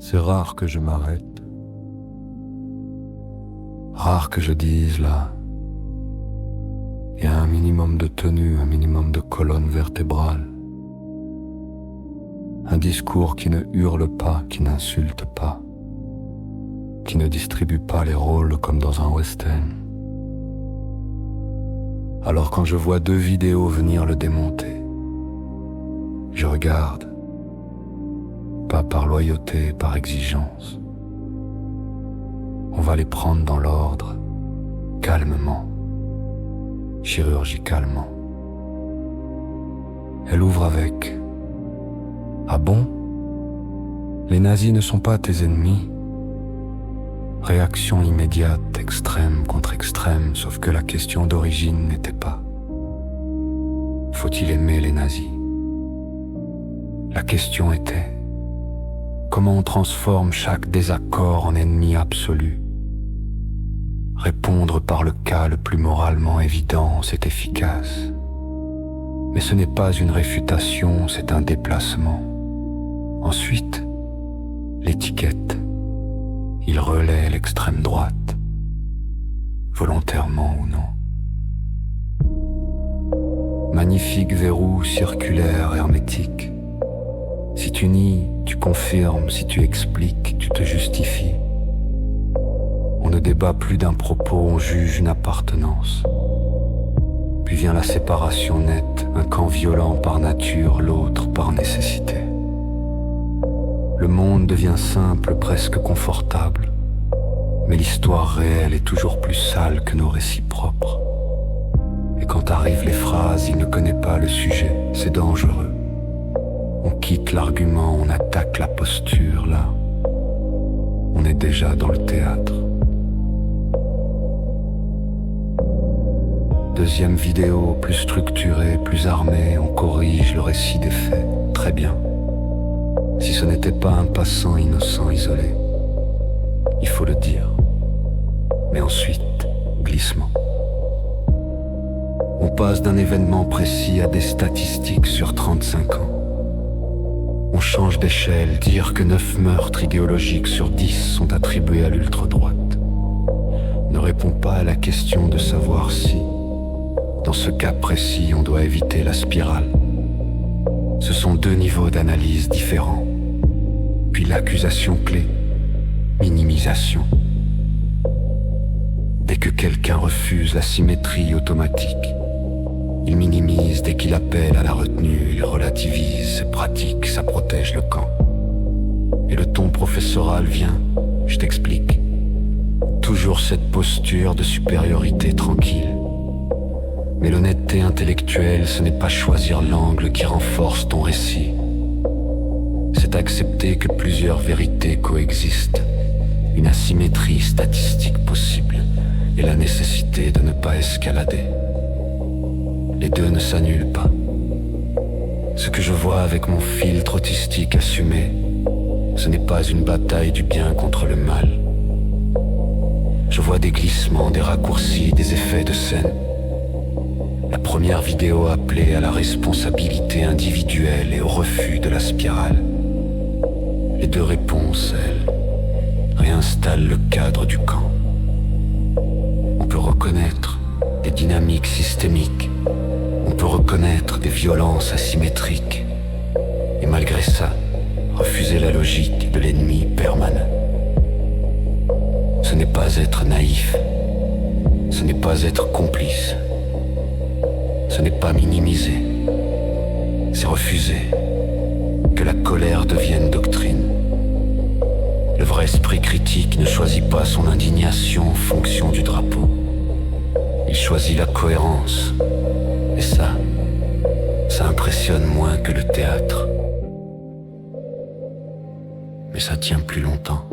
C'est rare que je m'arrête. Rare que je dise là, il y a un minimum de tenue, un minimum de colonne vertébrale. Un discours qui ne hurle pas, qui n'insulte pas, qui ne distribue pas les rôles comme dans un western. Alors quand je vois deux vidéos venir le démonter, je regarde, pas par loyauté, par exigence. On va les prendre dans l'ordre, calmement, chirurgicalement. Elle ouvre avec « Ah bon? Les nazis ne sont pas tes ennemis ?» Réaction immédiate, extrême contre extrême, sauf que la question d'origine n'était pas « Faut-il aimer les nazis ?» La question était « Comment on transforme chaque désaccord en ennemi absolu ?» Répondre par le cas le plus moralement évident, c'est efficace. Mais ce n'est pas une réfutation, c'est un déplacement. Ensuite, l'étiquette. Il relaie l'extrême droite, volontairement ou non. Magnifique verrou circulaire hermétique. Si tu nies, tu confirmes, si tu expliques, tu te justifies. On ne débat plus d'un propos, on juge une appartenance. Puis vient la séparation nette, un camp violent par nature, l'autre par nécessité. Le monde devient simple, presque confortable, mais l'histoire réelle est toujours plus sale que nos récits propres. Et quand arrivent les phrases, il ne connaît pas le sujet, c'est dangereux. On quitte l'argument, on attaque la posture, là. On est déjà dans le théâtre. Deuxième vidéo, plus structurée, plus armée, on corrige le récit des faits. Très bien. Si ce n'était pas un passant innocent isolé, il faut le dire. Mais ensuite, glissement. On passe d'un événement précis à des statistiques sur 35 ans. On change d'échelle, dire que 9 meurtres idéologiques sur 10 sont attribués à l'ultra-droite ne répond pas à la question de savoir si, dans ce cas précis, on doit éviter la spirale. Ce sont deux niveaux d'analyse différents. Puis l'accusation clé, minimisation. Dès que quelqu'un refuse la symétrie automatique, il minimise. Dès qu'il appelle à la retenue, il relativise, c'est pratique, ça protège le camp. Et le ton professoral vient, je t'explique. Toujours cette posture de supériorité tranquille. Mais l'honnêteté intellectuelle, ce n'est pas choisir l'angle qui renforce ton récit. C'est accepter que plusieurs vérités coexistent, une asymétrie statistique possible et la nécessité de ne pas escalader. Les deux ne s'annulent pas. Ce que je vois avec mon filtre autistique assumé, ce n'est pas une bataille du bien contre le mal. Je vois des glissements, des raccourcis, des effets de scène. La première vidéo appelée à la responsabilité individuelle et au refus de la spirale. Les deux réponses, elles, réinstallent le cadre du camp. On peut reconnaître des dynamiques systémiques. On peut reconnaître des violences asymétriques. Et malgré ça, refuser la logique de l'ennemi permanent. Ce n'est pas être naïf. Ce n'est pas être complice. Ce n'est pas minimiser. C'est refuser que la colère devienne doctrine. Le vrai esprit critique ne choisit pas son indignation en fonction du drapeau. Il choisit la cohérence. Et ça impressionne moins que le théâtre. Mais ça tient plus longtemps.